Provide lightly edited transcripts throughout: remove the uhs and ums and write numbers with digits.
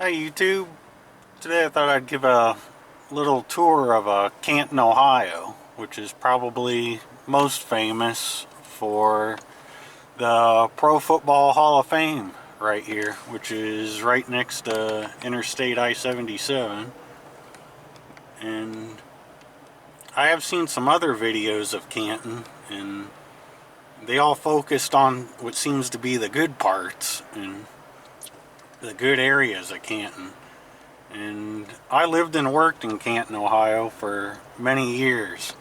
Hey YouTube, today I thought I'd give a little tour of Canton, Ohio, which is probably most famous for the Pro Football Hall of Fame right here, which is right next to Interstate I-77. And I have seen some other videos of Canton, and they all focused on what seems to be the good parts and the good areas of Canton. And I lived and worked in Canton, Ohio for many years,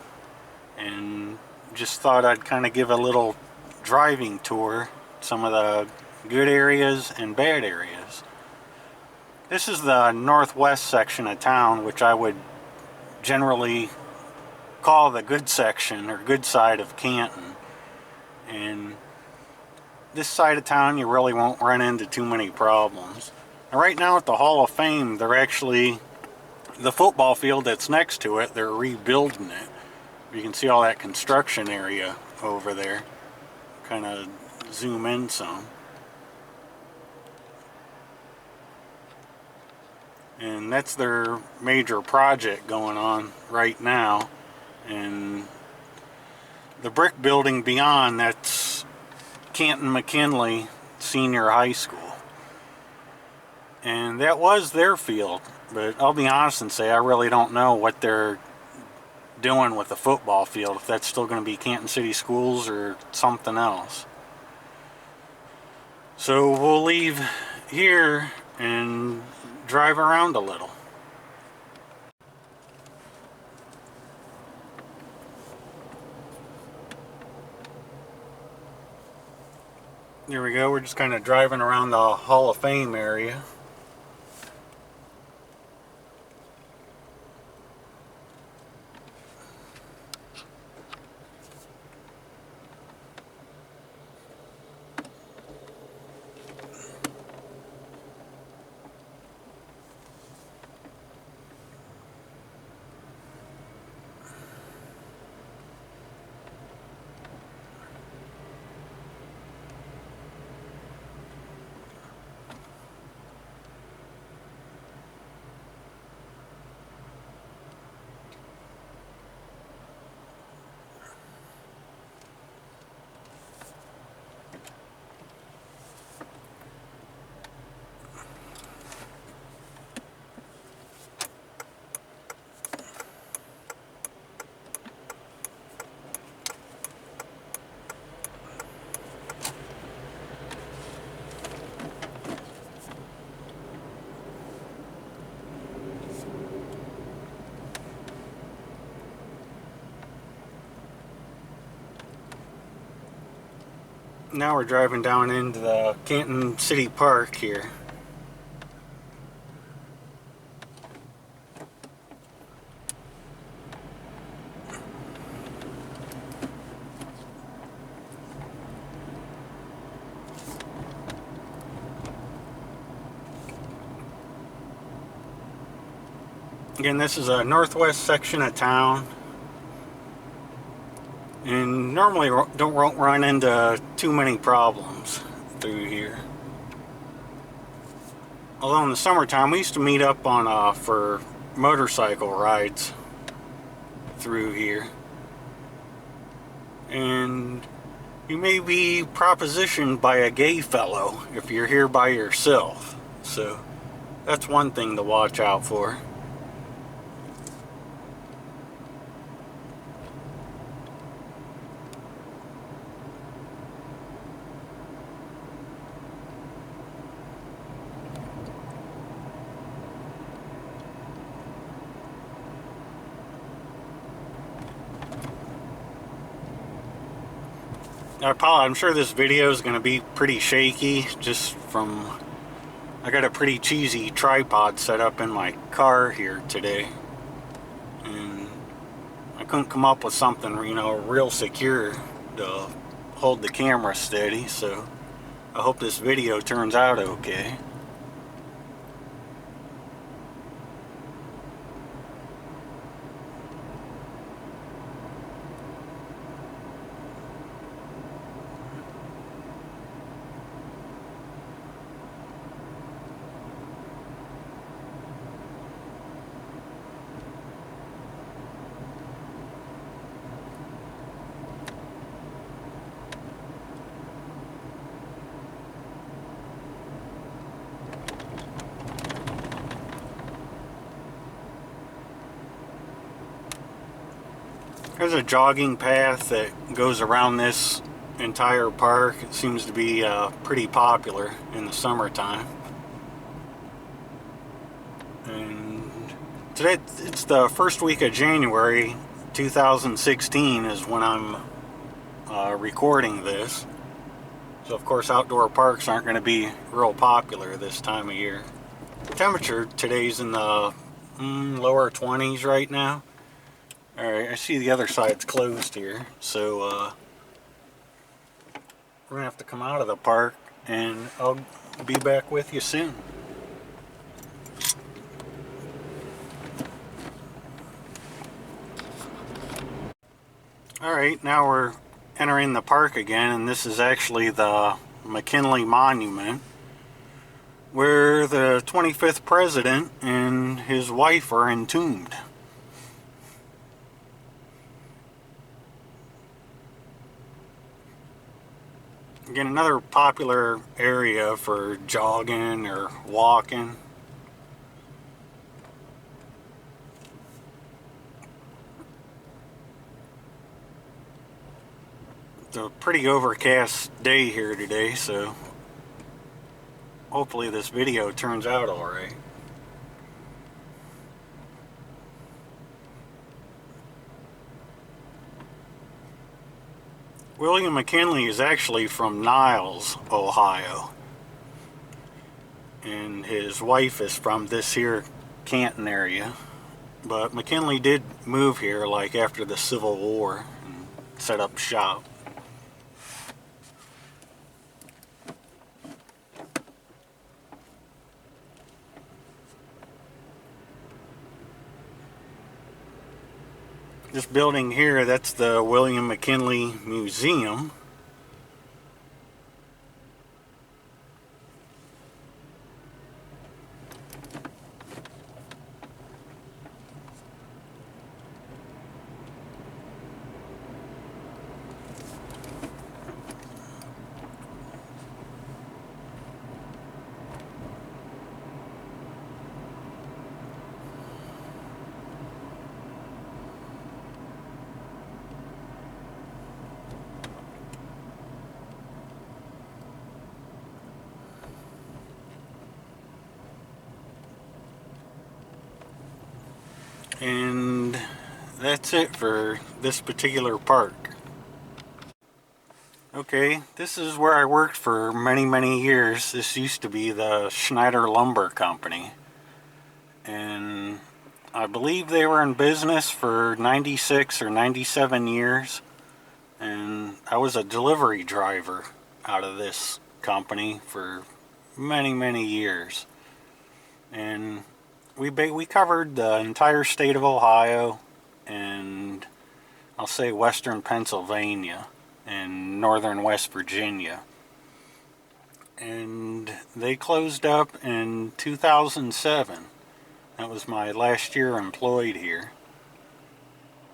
and just thought I'd kind of give a little driving tour, some of the good areas and bad areas. This is the northwest section of town, which I would generally call the good section or good side of Canton. And this side of town you really won't run into too many problems. And right now at the Hall of Fame, they're actually, the football field that's next to it, they're rebuilding it. You can see all that construction area over there. Kind of zoom in some. And that's their major project going on right now. And the brick building beyond, that's Canton McKinley Senior High School. And that was their field, but I'll be honest and say I really don't know what they're doing with the football field, if that's still going to be Canton City Schools or something else. So we'll leave here and drive around a little. Here we go, we're just kind of driving around the Hall of Fame area. Now we're driving down into the Canton City Park here. Again, this is a northwest section of town, and normally don't run into too many problems through here. Although in the summertime we used to meet up on for motorcycle rides through here, and you may be propositioned by a gay fellow if you're here by yourself, so that's one thing to watch out for. I'm sure this video is going to be pretty shaky, just from, I got a pretty cheesy tripod set up in my car here today, and I couldn't come up with something, real secure to hold the camera steady, so I hope this video turns out okay. There's a jogging path that goes around this entire park. It seems to be pretty popular in the summertime. And today, it's the first week of January 2016 is when I'm recording this. So of course outdoor parks aren't going to be real popular this time of year. The temperature today's in the lower 20s right now. Alright, I see the other side's closed here, so we're going to have to come out of the park and I'll be back with you soon. Alright, now we're entering the park again, and this is actually the McKinley Monument, where the 25th president and his wife are entombed. Again, another popular area for jogging or walking. It's a pretty overcast day here today, so hopefully this video turns out alright. William McKinley is actually from Niles, Ohio. And his wife is from this here Canton area. But McKinley did move here like after the Civil War and set up shop. This building here, that's the William McKinley Museum. And that's it for this particular park. Okay, this is where I worked for many years. This used to be the Schneider Lumber Company. And I believe they were in business for 96 or 97 years. And I was a delivery driver out of this company for many years. And we covered the entire state of Ohio and I'll say western Pennsylvania and northern West Virginia. And they closed up in 2007. That was my last year employed here.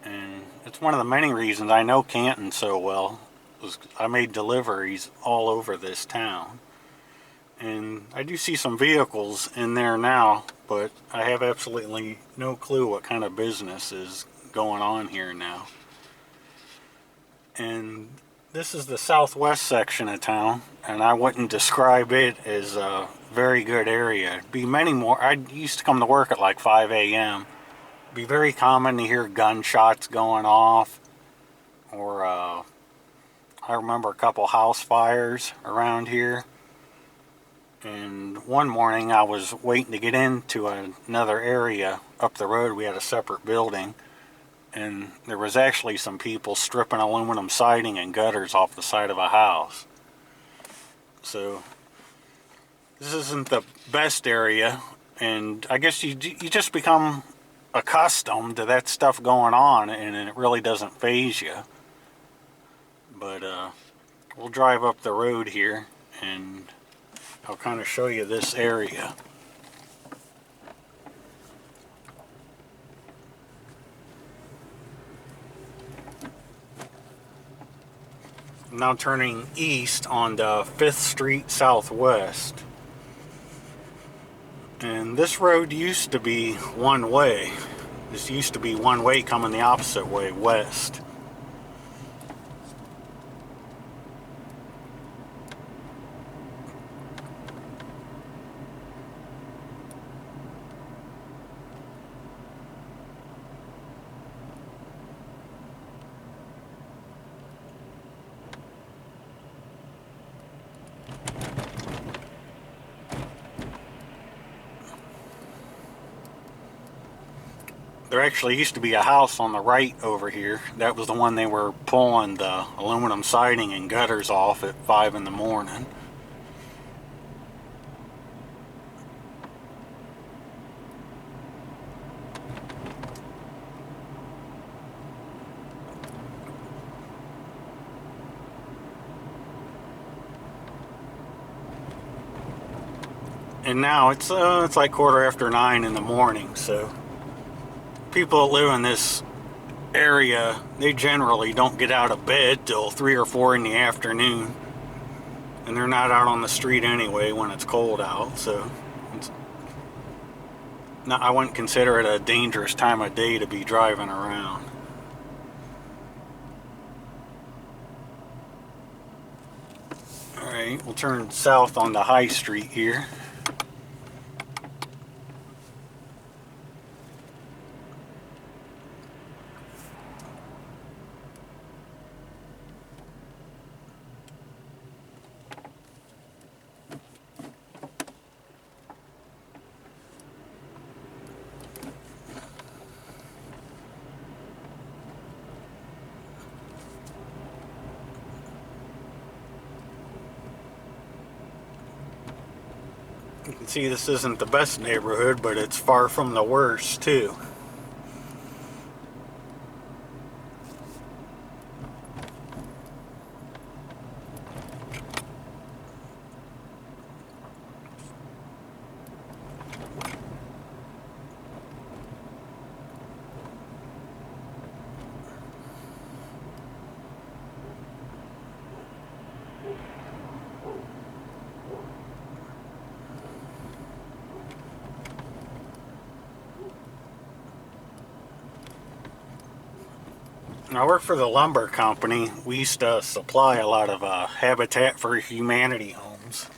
And it's one of the many reasons I know Canton so well, was I made deliveries all over this town. And I do see some vehicles in there now, but I have absolutely no clue what kind of business is going on here now. And this is the southwest section of town, and I wouldn't describe it as a very good area. It'd be many more. I used to come to work at like 5 a.m. It'd be very common to hear gunshots going off, or I remember a couple house fires around here. And one morning I was waiting to get into another area up the road. We had a separate building, and there was actually some people stripping aluminum siding and gutters off the side of a house. So this isn't the best area, and I guess you just become accustomed to that stuff going on, and it really doesn't faze you. But we'll drive up the road here and I'll kind of show you this area. I'm now turning east on the 5th Street Southwest. And this road used to be one way. This used to be one way coming the opposite way, west. There actually used to be a house on the right over here. That was the one they were pulling the aluminum siding and gutters off at 5 in the morning. And now it's like 9:15 in the morning, so people that live in this area, they generally don't get out of bed till 3 or 4 in the afternoon, and they're not out on the street anyway when it's cold out, so I wouldn't consider it a dangerous time of day to be driving around. Alright, we'll turn south on the high street here. You can see this isn't the best neighborhood, but it's far from the worst too. I work for the lumber company. We used to supply a lot of Habitat for Humanity homes.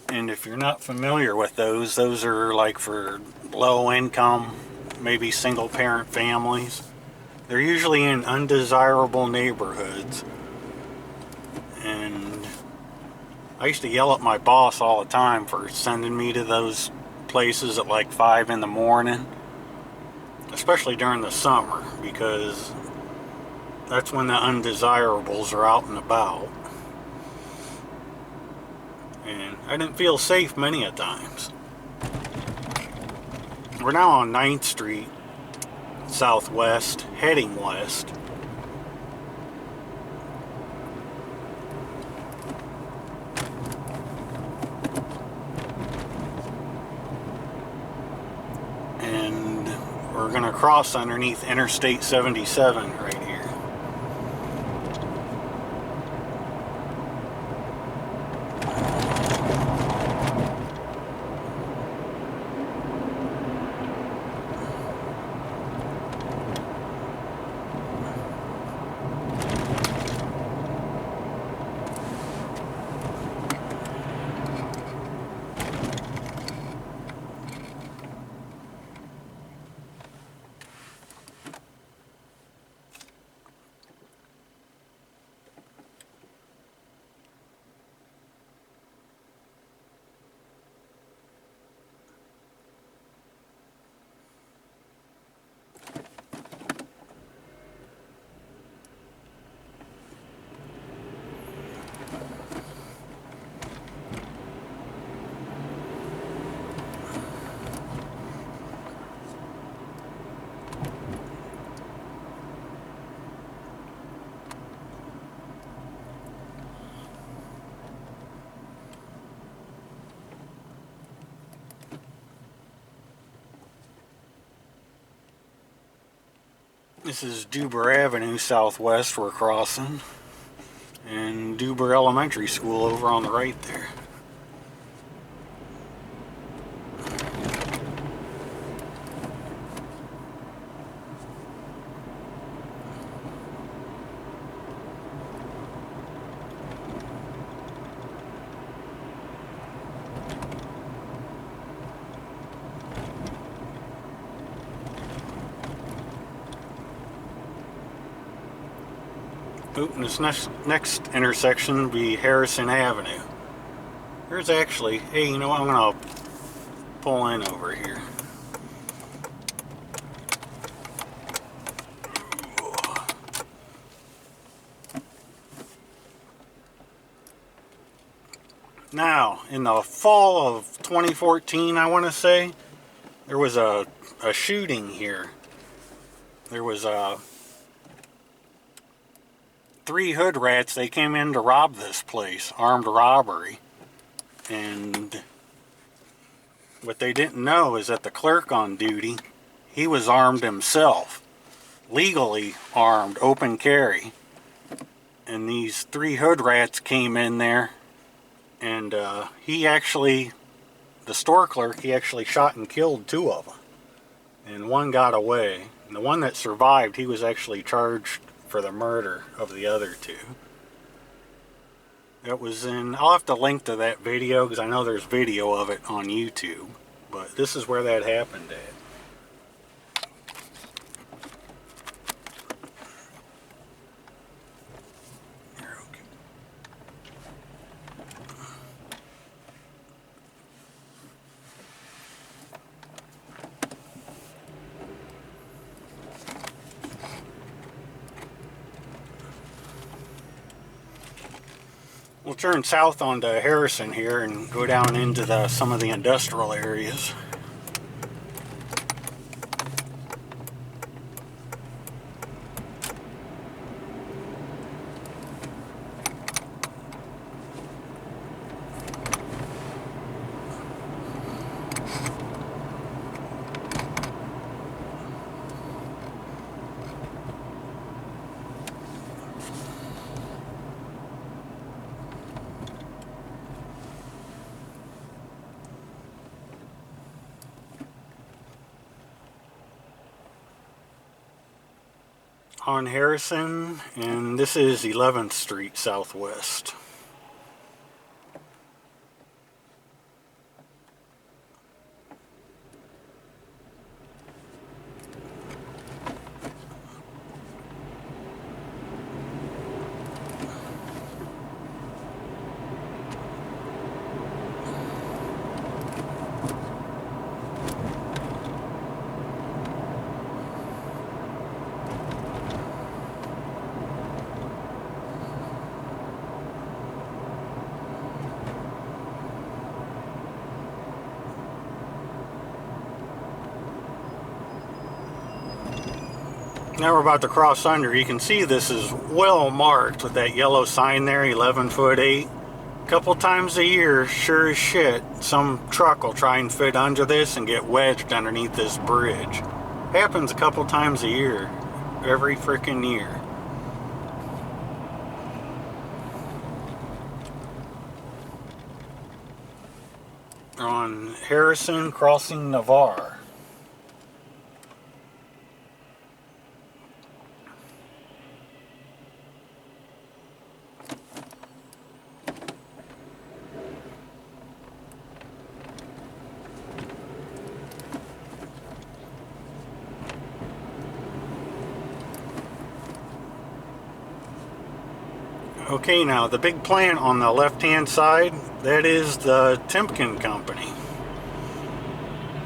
And if you're not familiar with those are like for low income, maybe single parent families. They're usually in undesirable neighborhoods. And I used to yell at my boss all the time for sending me to those places at like 5 in the morning. Especially during the summer, because that's when the undesirables are out and about. And I didn't feel safe many a times. We're now on 9th Street, southwest, heading west. And we're going to cross underneath Interstate 77 right here. This is Duber Avenue southwest we're crossing, and Duber Elementary School over on the right there. Oop, and this next intersection will be Harrison Avenue. There's actually, hey, you know what, I'm gonna pull in over here. Now, in the fall of 2014, I want to say, there was a shooting here. There was 3 hood rats. They came in to rob this place, armed robbery. And what they didn't know is that the clerk on duty, he was armed himself, legally armed, open carry. And these 3 hood rats came in there, and the store clerk, he actually shot and killed 2 of them. And 1 got away. And the one that survived, he was actually charged for the murder of the other 2. It was in, I'll have to link to that video because I know there's video of it on YouTube. But this is where that happened at. We'll turn south onto Harrison here and go down into some of the industrial areas. On Harrison, and this is 11th Street Southwest. Now we're about to cross under. You can see this is well marked with that yellow sign there, 11'8". A couple times a year, sure as shit, some truck will try and fit under this and get wedged underneath this bridge. Happens a couple times a year, every freaking year. On Harrison crossing Navarre. Okay, now the big plant on the left-hand side, that is the Timken company.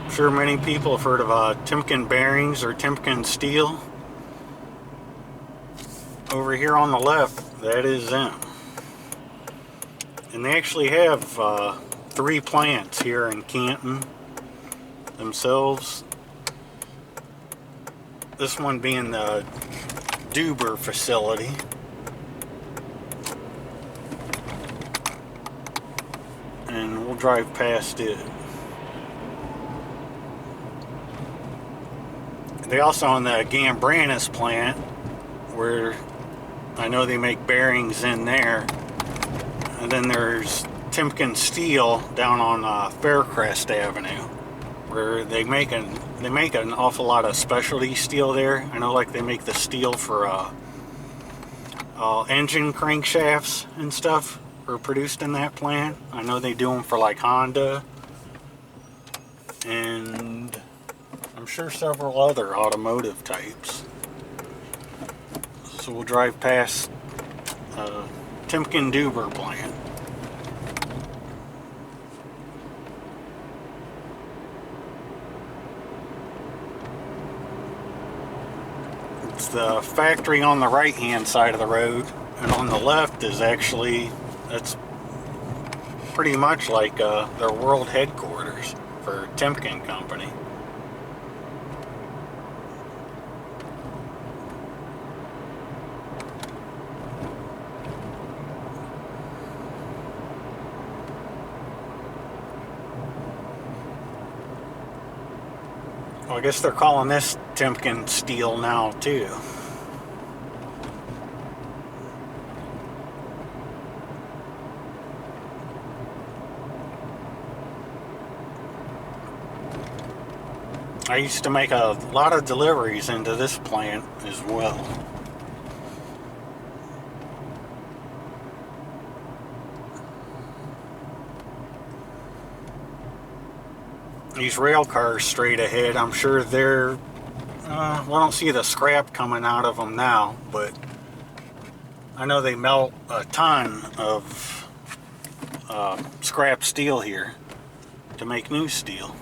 I'm sure many people have heard of Timken bearings or Timken steel. Over here on the left, that is them. And they actually have 3 plants here in Canton themselves. This one being the Duber facility. And we'll drive past it. They also own the Gambranus plant, where I know they make bearings in there. And then there's Timken Steel down on Faircrest Avenue, where they make an awful lot of specialty steel there. I know, like, they make the steel for engine crankshafts and stuff are produced in that plant. I know they do them for like Honda, and I'm sure several other automotive types. So we'll drive past Timken Duber plant. It's the factory on the right hand side of the road, and on the left is actually, that's pretty much like their world headquarters for Timken Company. Well, I guess they're calling this Timken steel now too. I used to make a lot of deliveries into this plant as well. These rail cars straight ahead, I'm sure they're, well, I don't see the scrap coming out of them now, but I know they melt a ton of scrap steel here to make new steel.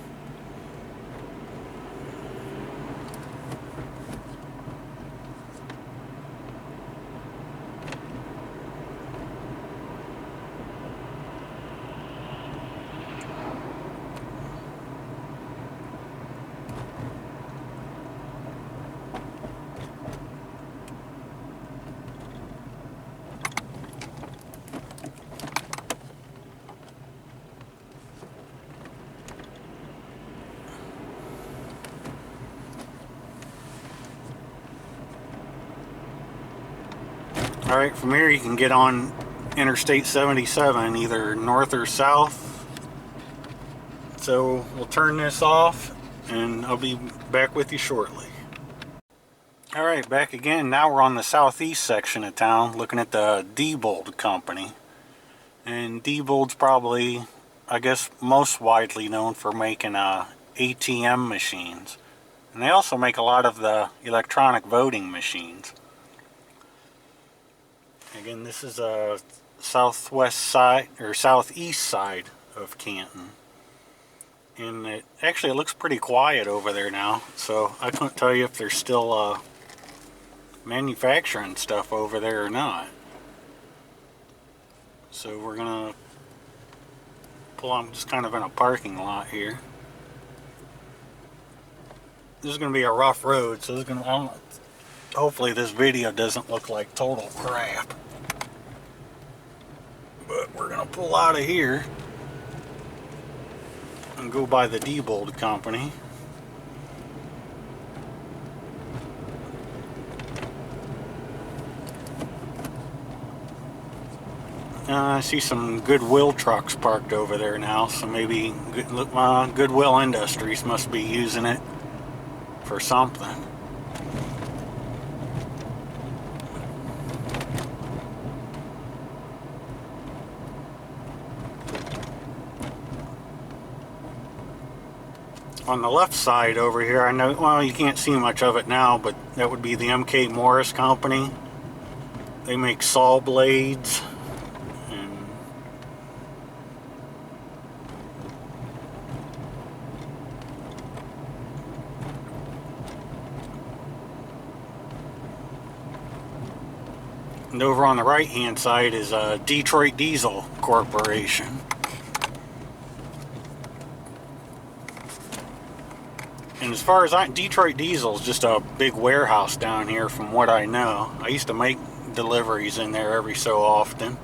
Alright, from here you can get on Interstate 77 either north or south. So we'll turn this off and I'll be back with you shortly. Alright, back again. Now we're on the southeast section of town looking at the Diebold Company. And Diebold's probably, I guess, most widely known for making ATM machines. And they also make a lot of the electronic voting machines. Again, this is a southwest side or southeast side of Canton, and it looks pretty quiet over there now, so I couldn't tell you if they're still manufacturing stuff over there or not. So we're gonna pull on, just kind of in a parking lot here. This is gonna be a rough road, so hopefully this video doesn't look like total crap. But we're gonna pull out of here and go by the Diebold Company. I see some Goodwill trucks parked over there now, so maybe Goodwill Industries must be using it for something. On the left side over here, I know, well, you can't see much of it now, but that would be the M.K. Morris Company. They make saw blades. And over on the right hand side is Detroit Diesel Corporation. And as far as Detroit Diesel is just a big warehouse down here from what I know. I used to make deliveries in there every so often.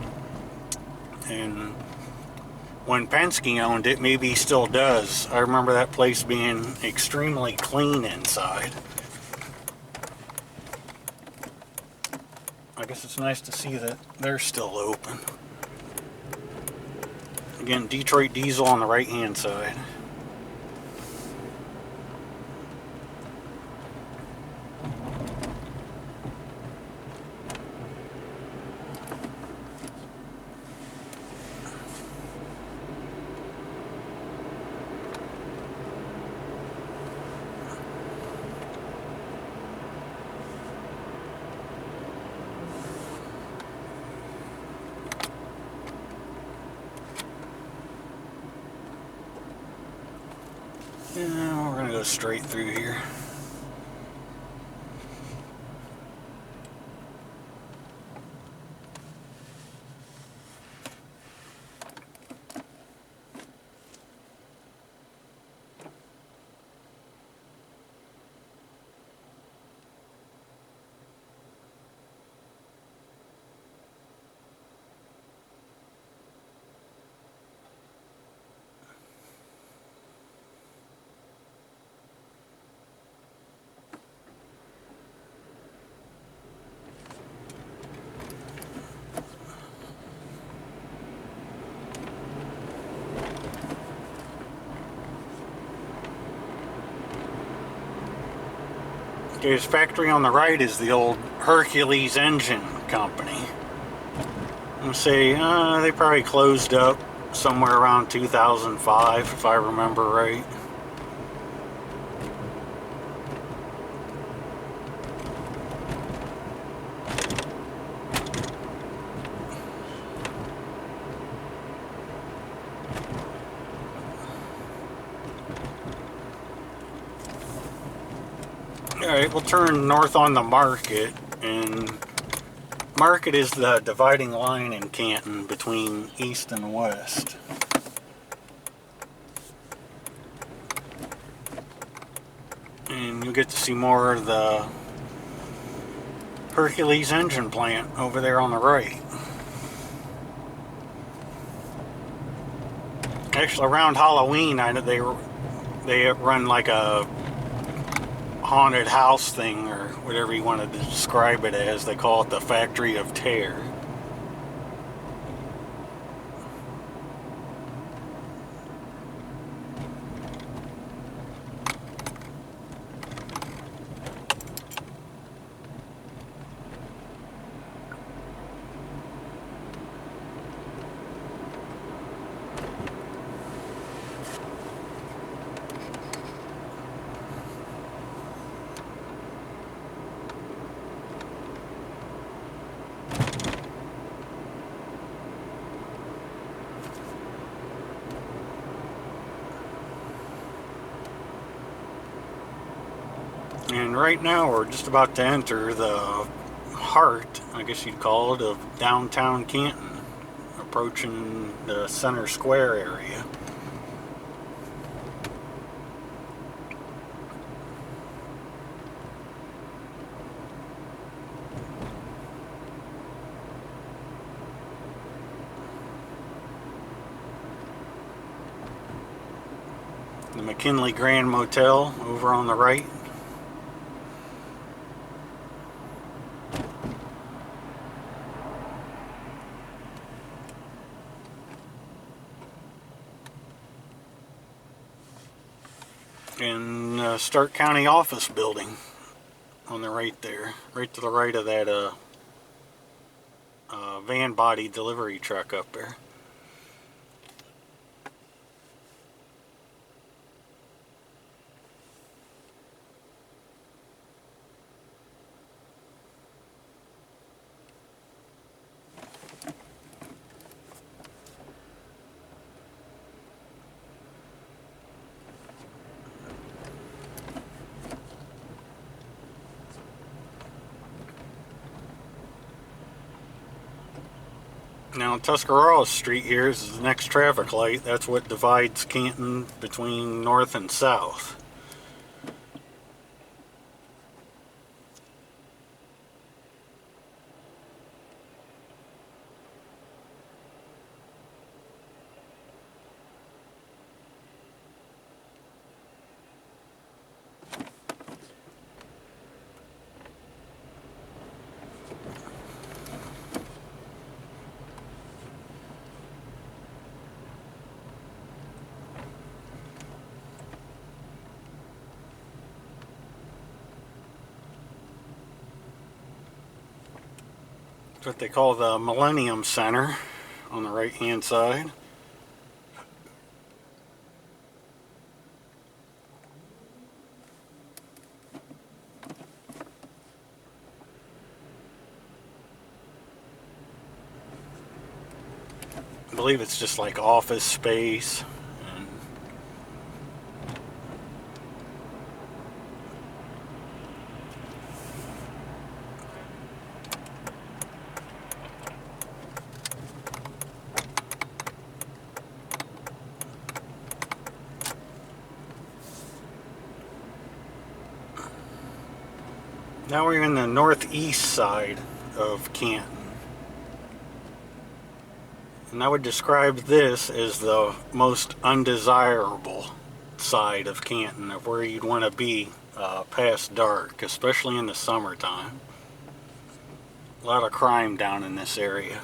And when Penske owned it, maybe he still does. I remember that place being extremely clean inside. I guess it's nice to see that they're still open. Again, Detroit Diesel on the right hand side. Yeah, we're gonna go straight through here. Okay, this factory on the right is the old Hercules engine company. I'm gonna say they probably closed up somewhere around 2005, if I remember right. Alright, we'll turn north on the Market, and Market is the dividing line in Canton between east and west. And you'll get to see more of the Hercules engine plant over there on the right. Actually, around Halloween, I know they run like a haunted house thing, or whatever you want to describe it as. They call it the Factory of Terror. And right now we're just about to enter the heart, I guess you'd call it, of downtown Canton, approaching the center square area. The McKinley Grand Motel over on the right. And Stark County Office Building on the right there, right to the right of that van body delivery truck up there. Now Tuscarora Street here is the next traffic light. That's what divides Canton between north and south. It's what they call the Millennium Center on the right hand side. I believe it's just like office space. And Now we're in the northeast side of Canton. And I would describe this as the most undesirable side of Canton, of where you'd want to be past dark, especially in the summertime. A lot of crime down in this area.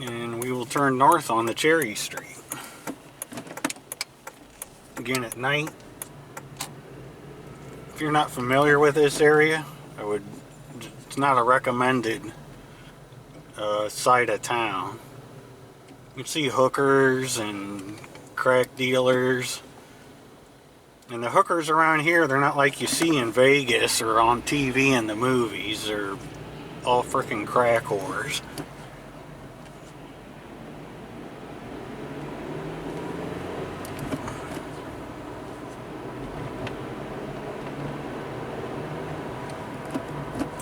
And we will turn north on the Cherry Street. Again at night. If you're not familiar with this area, it's not a recommended side of town. You can see hookers and crack dealers. And the hookers around here, they're not like you see in Vegas or on TV in the movies. They're all freaking crack whores.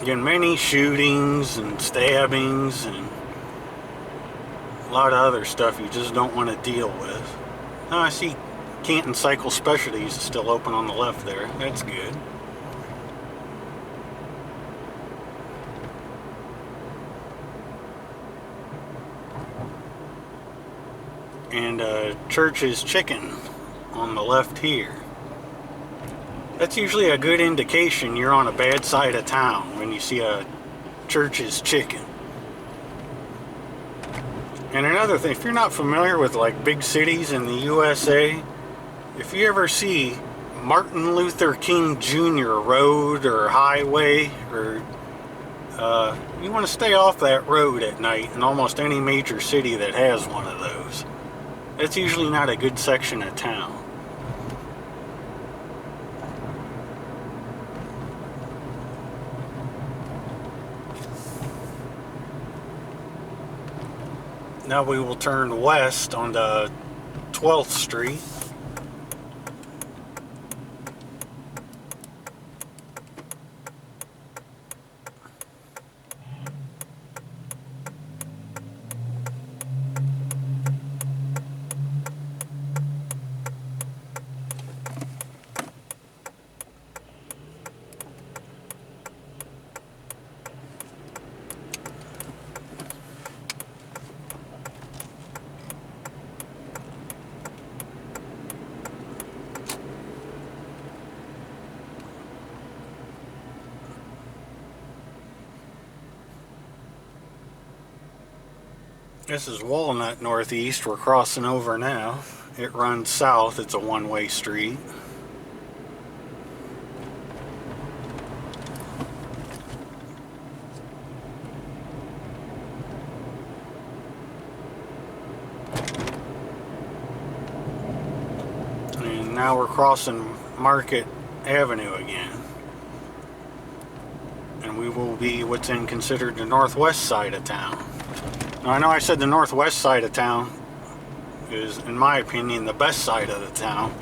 Again, many shootings and stabbings and a lot of other stuff you just don't want to deal with. Oh, I see Canton Cycle Specialties is still open on the left there. That's good. And Church's Chicken on the left here. That's usually a good indication you're on a bad side of town when you see a Church's Chicken. And another thing, if you're not familiar with like big cities in the USA, if you ever see Martin Luther King Jr. road or highway, or you want to stay off that road at night in almost any major city that has one of those. It's usually not a good section of town. Now we will turn west onto 12th Street. This is Walnut Northeast. We're crossing over now. It runs south. It's a one-way street. And now we're crossing Market Avenue again. And we will be what's considered the northwest side of town. Now, I know I said the northwest side of town is, in my opinion, the best side of the town,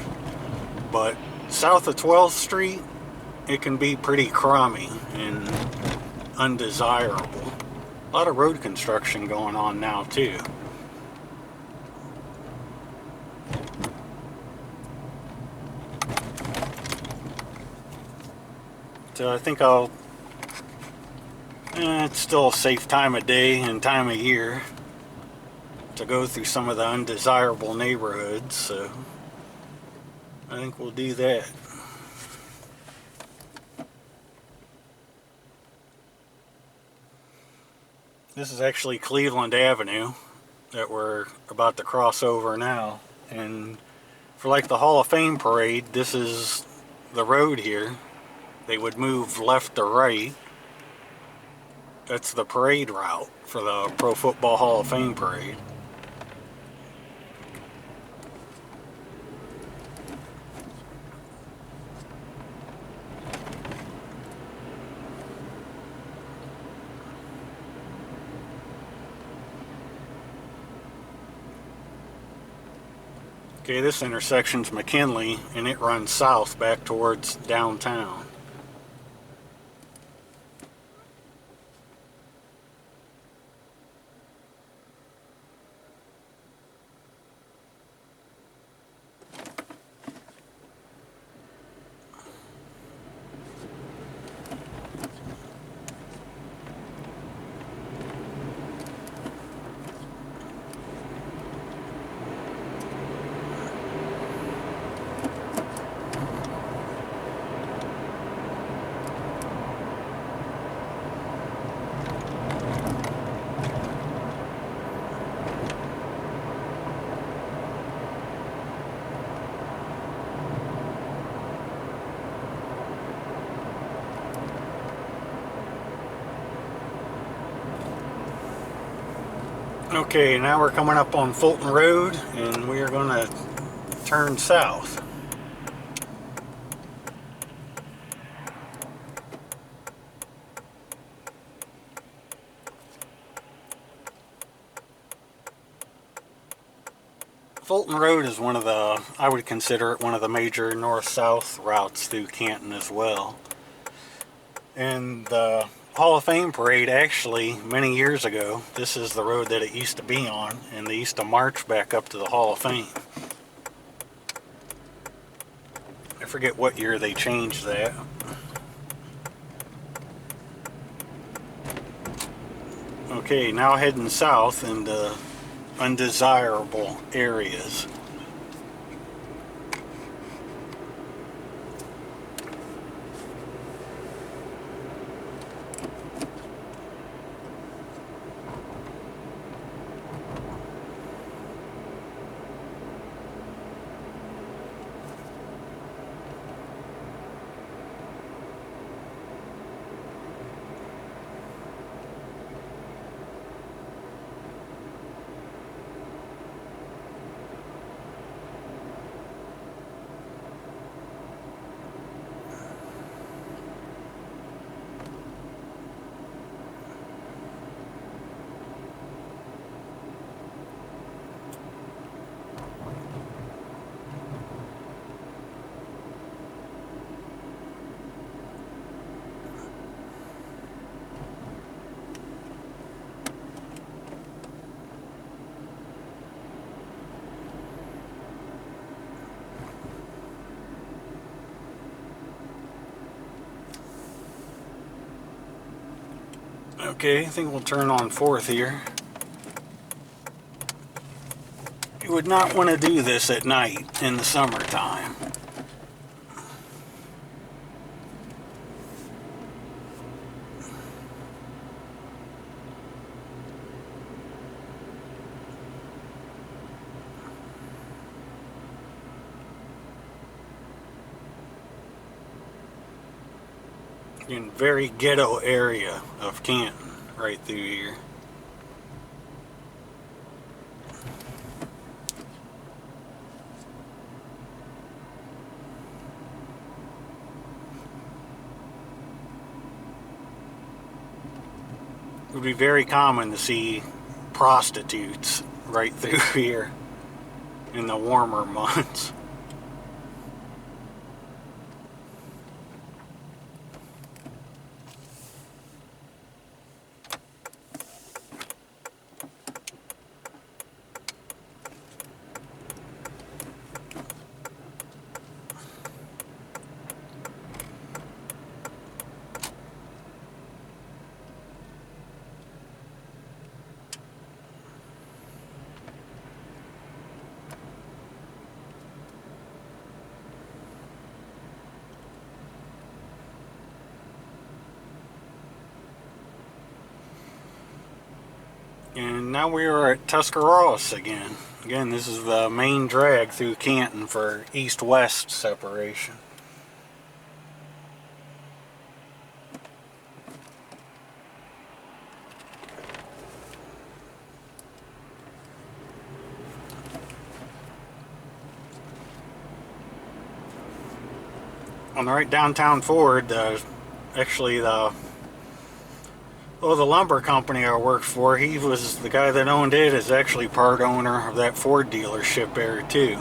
but south of 12th Street, it can be pretty crummy and undesirable. A lot of road construction going on now, too. So I think it's still a safe time of day and time of year to go through some of the undesirable neighborhoods, so I think we'll do that. This is actually Cleveland Avenue that we're about to cross over now, and for like the Hall of Fame parade, this is the road here. They would move left to right. That's the parade route for the Pro Football Hall of Fame parade. Okay, this intersection's McKinley, and it runs south back towards downtown. Okay, now we're coming up on Fulton Road, and we are going to turn south. Fulton Road is one of the, I would consider it one of the major north-south routes through Canton as well. And the Hall of Fame parade, actually, many years ago, this is the road that it used to be on, and they used to march back up to the Hall of Fame. I forget what year they changed that. Okay, now heading south into undesirable areas. Okay, I think we'll turn on 4th here. You would not want to do this at night in the summertime. In very ghetto area of Canton, right through here. It would be very common to see prostitutes right through here in the warmer months. And now we are at Tuscarawas again. Again, this is the main drag through Canton for east-west separation. On the right downtown Ford, actually the lumber company I worked for, he was the guy that owned it, is actually part owner of that Ford dealership there too.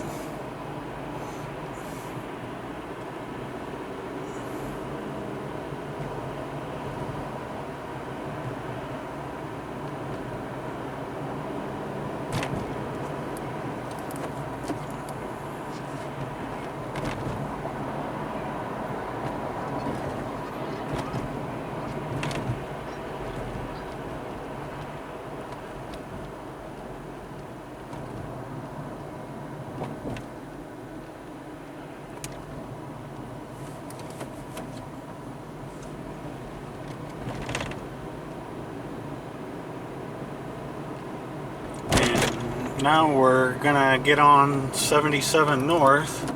And now we're gonna get on 77 North.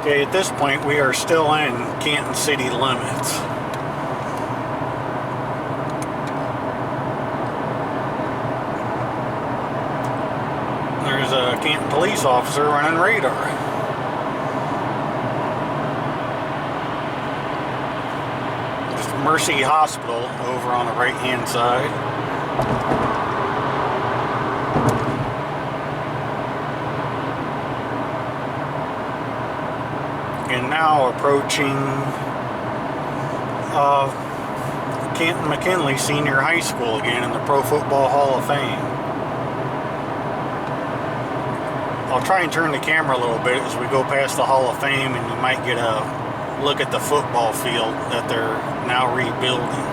Okay, at this point we are still in Canton city limits. There's a Canton police officer running radar. There's Mercy Hospital over on the right hand side. And now approaching Canton McKinley Senior High School again in the Pro Football Hall of Fame. I'll try and turn the camera a little bit as we go past the Hall of Fame, and you might get a look at the football field that they're now rebuilding.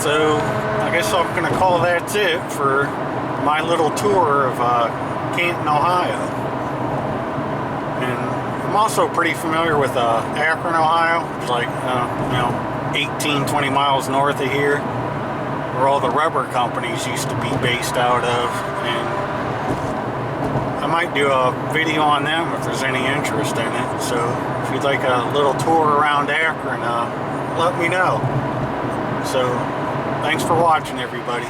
So I guess I'm going to call that it for my little tour of Canton, Ohio. And I'm also pretty familiar with Akron, Ohio. It's like, 18-20 miles north of here, where all the rubber companies used to be based out of. And I might do a video on them if there's any interest in it. So if you'd like a little tour around Akron, let me know. So thanks for watching, everybody.